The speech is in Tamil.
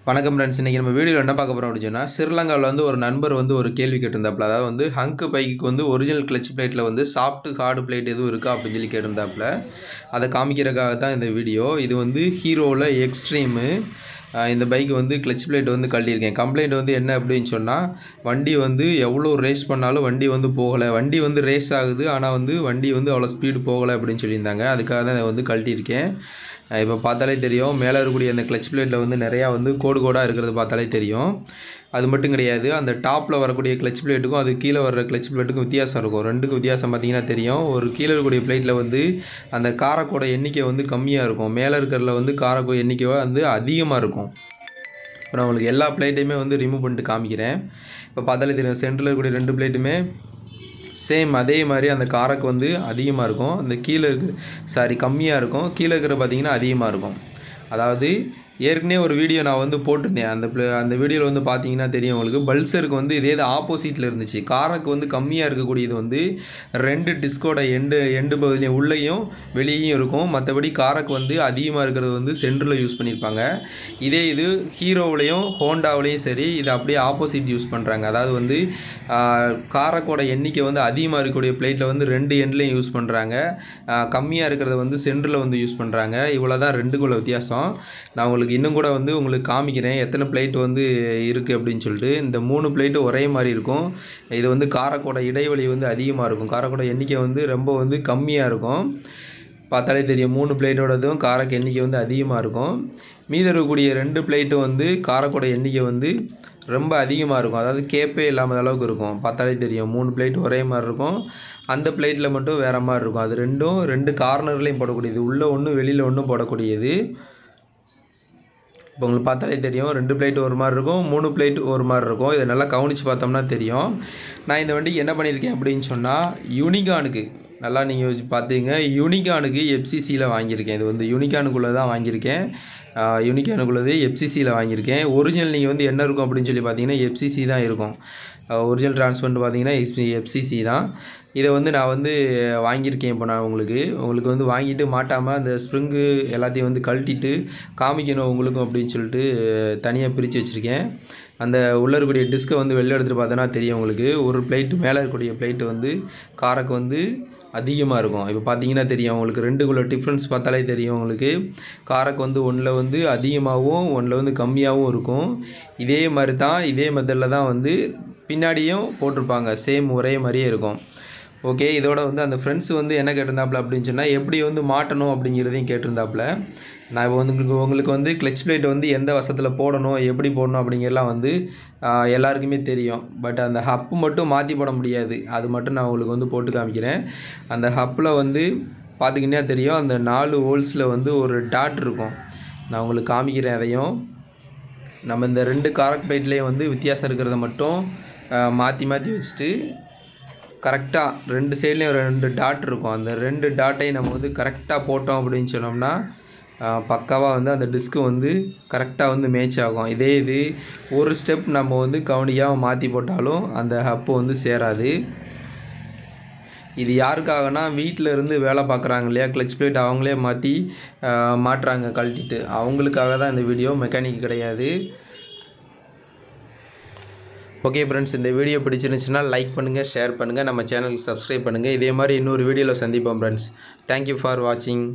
வணக்கம் ஃப்ரெண்ட்ஸ். இன்றைக்கி நம்ம வீடியோவில் என்ன பார்க்க போகிறோம் அப்படின்னு சொன்னால், ஸ்ரீலங்காவில் வந்து ஒரு நண்பர் வந்து ஒரு கேள்வி கேட்டிருந்தாப்புல. அதாவது வந்து ஹங்க் பைக்கு வந்து ஒரிஜினல் கிளச் பிளேட்டில் வந்து சாஃப்ட் ஹார்டு பிளேட் எதுவும் இருக்கா அப்படின்னு சொல்லி கேட்டிருந்தாப்புல. அதை காமிக்கிறதுக்காக தான் இந்த வீடியோ. இது வந்து ஹீரோவில் எக்ஸ்ட்ரீமு. இந்த பைக் வந்து கிளச் பிளேட் வந்து கழட்டியிருக்கேன். கம்ப்ளைண்ட் வந்து என்ன அப்படின்னு சொன்னால், வண்டி வந்து எவ்வளோ ரேஸ் பண்ணாலும் வண்டி வந்து போகலை. வண்டி வந்து ரேஸ் ஆகுது, ஆனால் வந்து வண்டி வந்து அவ்வளோ ஸ்பீடு போகலை அப்படின்னு சொல்லியிருந்தாங்க. அதுக்காக தான் இதை வந்து கழட்டியிருக்கேன். இப்போ பார்த்தாலே தெரியும், மேலே இருக்கக்கூடிய அந்த கிளச் பிளேட்டில் வந்து நிறையா வந்து கோடாக இருக்கிறது பார்த்தாலே தெரியும். அது மட்டும் கிடையாது, அந்த டாப்பில் வரக்கூடிய கிளச் பிளேட்டுக்கும் அது கீழே வர்ற கிளச் பிளேட்டுக்கும் வித்தியாசம் இருக்கும். ரெண்டுக்கும் வித்தியாசம் பார்த்திங்கன்னா தெரியும். ஒரு கீழே இருக்கக்கூடிய பிளேட்டில் வந்து அந்த காரக்கோட எண்ணிக்கை வந்து கம்மியாக இருக்கும். மேலே இருக்கிறதுல வந்து காரக்கோட எண்ணிக்கை வந்து அதிகமாக இருக்கும். இப்போ நான் உங்களுக்கு எல்லா பிளேட்டையுமே வந்து ரிமூவ் பண்ணிட்டு காமிக்கிறேன். இப்போ பார்த்தாலே தெரியும், சென்டரில் இருக்கக்கூடிய ரெண்டு பிளேட்டுமே சேம் அதே மாதிரி அந்த காரக்கு வந்து அதிகமாக இருக்கும். அந்த கீழே கம்மியாக இருக்கும். கீழே இருக்கிற பார்த்திங்கன்னா அதிகமாக இருக்கும். அதாவது ஏற்கனவே ஒரு வீடியோ நான் வந்து போட்டிருந்தேன். அந்த வீடியோவில் வந்து பார்த்தீங்கன்னா தெரியும் உங்களுக்கு. பல்சருக்கு வந்து இதே ஆப்போசிட்டில் இருந்துச்சு. காரக்கு வந்து கம்மியாக இருக்கக்கூடியது வந்து ரெண்டு டிஸ்கோட எண்டு பகுதியிலையும் உள்ளேயும் வெளியேயும் இருக்கும். மற்றபடி காரக்கு வந்து அதிகமாக இருக்கிறது வந்து சென்டரில் யூஸ் பண்ணியிருப்பாங்க. இதே இது ஹீரோவிலையும் ஹோண்டாவிலையும் சரி, இது அப்படியே ஆப்போசிட் யூஸ் பண்ணுறாங்க. அதாவது வந்து காரக்கோட எண்ணிக்கை வந்து அதிகமாக இருக்கக்கூடிய பிளேட்டில் வந்து ரெண்டு எண்ட்லேயும் யூஸ் பண்ணுறாங்க. கம்மியாக இருக்கிறத வந்து சென்டரில் வந்து யூஸ் பண்ணுறாங்க. இவ்வளோ தான் ரெண்டுக்குள்ள வித்தியாசம். நான் உங்களுக்கு இன்னும் கூட வந்து உங்களுக்கு காமிக்கிறேன் எத்தனை பிளேட் வந்து இருக்குது அப்படின்னு சொல்லிட்டு. இந்த 3 பிளேட்டு ஒரே மாதிரி இருக்கும். இது வந்து காரக்கோட இடைவெளி வந்து அதிகமாக இருக்கும். காரக்கோட எண்ணிக்கை வந்து ரொம்ப வந்து கம்மியாக இருக்கும். பார்த்தாலே தெரியும், 3 பிளேட்டோடதும் காரக்கு எண்ணிக்கை வந்து அதிகமாக இருக்கும். மீதி இருக்கக்கூடிய 2 பிளேட்டும் வந்து காரக்கோட எண்ணிக்கை வந்து ரொம்ப அதிகமாக இருக்கும். அதாவது கேப்பே இல்லாமல் அளவுக்கு இருக்கும். பார்த்தாலே தெரியும், 3 பிளேட் ஒரே மாதிரி இருக்கும். அந்த பிளேட்டில் மட்டும் வேறு மாதிரி இருக்கும். அது ரெண்டும் 2 கார்னர்லேயும் போடக்கூடியது. உள்ளே ஒன்று வெளியில் ஒன்றும் போடக்கூடியது. இப்போ உங்களுக்கு பார்த்தாலே தெரியும், 2 பிளேட் ஒரு மாதிரி இருக்கும், 3 பிளேட் ஒரு மாதிரி இருக்கும். இதை நல்லா கவனித்து பார்த்தோம்னா தெரியும். நான் இந்த வண்டிக்கு என்ன பண்ணியிருக்கேன் அப்படின்னு சொன்னால், யூனிகானுக்கு நல்லா நீங்கள் பார்த்துங்க, யூனிகானுக்கு எஃப்சிசியில் வாங்கியிருக்கேன். இது வந்து யூனிகானுக்குள்ளே தான் வாங்கியிருக்கேன். யூனிகானுக்குள்ளது எஃப்சிசியில் வாங்கியிருக்கேன். ஒரிஜினல் நீங்கள் வந்து என்ன இருக்கும் அப்படின்னு சொல்லி பார்த்தீங்கன்னா எஃப்சிசி தான் இருக்கும். ஒரிஜினல் டிரான்ஸ்பரண்ட் பார்த்தீங்கன்னா எஃப்சிசி தான். இதை வந்து நான் வந்து வாங்கியிருக்கேன். இப்போ நான் உங்களுக்கு வந்து வாங்கிட்டு மாட்டாமல் அந்த ஸ்ப்ரிங்கு எல்லாத்தையும் வந்து கழட்டிட்டு காமிக்கணும் உங்களுக்கும் அப்படின்னு சொல்லிட்டு தனியாக பிரித்து வச்சுருக்கேன். அந்த உள்ளே இருக்கக்கூடிய டிஸ்கை வந்து வெளில எடுத்துகிட்டு பார்த்தோன்னா தெரியும் உங்களுக்கு. ஒரு பிளேட்டு மேலே இருக்கக்கூடிய பிளேட்டு வந்து காரக்கு வந்து அதிகமாக இருக்கும். இப்போ பார்த்தீங்கன்னா தெரியும் உங்களுக்கு, ரெண்டுக்குள்ள டிஃப்ரென்ஸ் பார்த்தாலே தெரியும் உங்களுக்கு. காரக்கு வந்து ஒன்றில் வந்து அதிகமாகவும் ஒன்றில் வந்து கம்மியாகவும் இருக்கும். இதே மாதிரி தான், இதே மெத்தடில் தான் வந்து பின்னாடியும் போட்டிருப்பாங்க. சேம் ஒரே மாதிரியே இருக்கும். ஓகே, இதோட வந்து அந்த ஃப்ரெண்ட்ஸ் வந்து என்ன கேட்டிருந்தாப்புல அப்படின்னு சொன்னால், எப்படி வந்து மாட்டணும் அப்படிங்கிறதையும் கேட்டிருந்தாப்புல. நான் இப்போ வந்து உங்களுக்கு வந்து கிளச் பிளேட் வந்து எந்த வசத்தில் போடணும், எப்படி போடணும் அப்படிங்கிறலாம் வந்து எல்லாருக்குமே தெரியும். பட் அந்த ஹப்பு மட்டும் மாற்றி போட முடியாது. அது மட்டும் நான் உங்களுக்கு வந்து போட்டு காமிக்கிறேன். அந்த ஹப்பில் வந்து பார்த்திங்கன்னா தெரியும், அந்த 4 ஹோல்ஸில் வந்து ஒரு டாட் இருக்கும். நான் உங்களுக்கு காமிக்கிறேன். அதையும் நம்ம இந்த 2 காரக் பிளேட்லேயும் வந்து வித்தியாசம் இருக்கிறத மட்டும் மாற்றி வச்சுட்டு கரெக்டாக 2 சைட்லேயும் 2 டாட் இருக்கும். அந்த 2 டாட்டையும் நம்ம வந்து கரெக்டாக போட்டோம் அப்படின்னு சொன்னோம்னா பக்காவாக வந்து அந்த டிஸ்க்கு வந்து கரெக்டாக வந்து மேட்ச் ஆகும். இதே இது ஒரு ஸ்டெப் நம்ம வந்து கவனிக்காமல் மாற்றி போட்டாலும் அந்த ஹப்பு வந்து சேராது. இது யாருக்காகனா, வீட்டில் இருந்து வேலை பார்க்குறாங்க இல்லையா, கிளச் பிளேட் அவங்களே மாட்டுறாங்க கழட்டிட்டு, அவங்களுக்காக தான் இந்த வீடியோ. மெக்கானிக் கிடையாது. ஓகே ஃப்ரெண்ட்ஸ், இந்த வீடியோ பிடிச்சிருந்துச்சுன்னா லைக் பண்ணுங்கள், ஷேர் பண்ணுங்கள், நம்ம சேனலுக்கு சப்ஸ்கிரைப் பண்ணுங்கள். இதே மாதிரி இன்னொரு வீடியோவில் சந்திப்போம் ஃப்ரெண்ட்ஸ். தேங்க்யூ ஃபார் வாட்சிங்.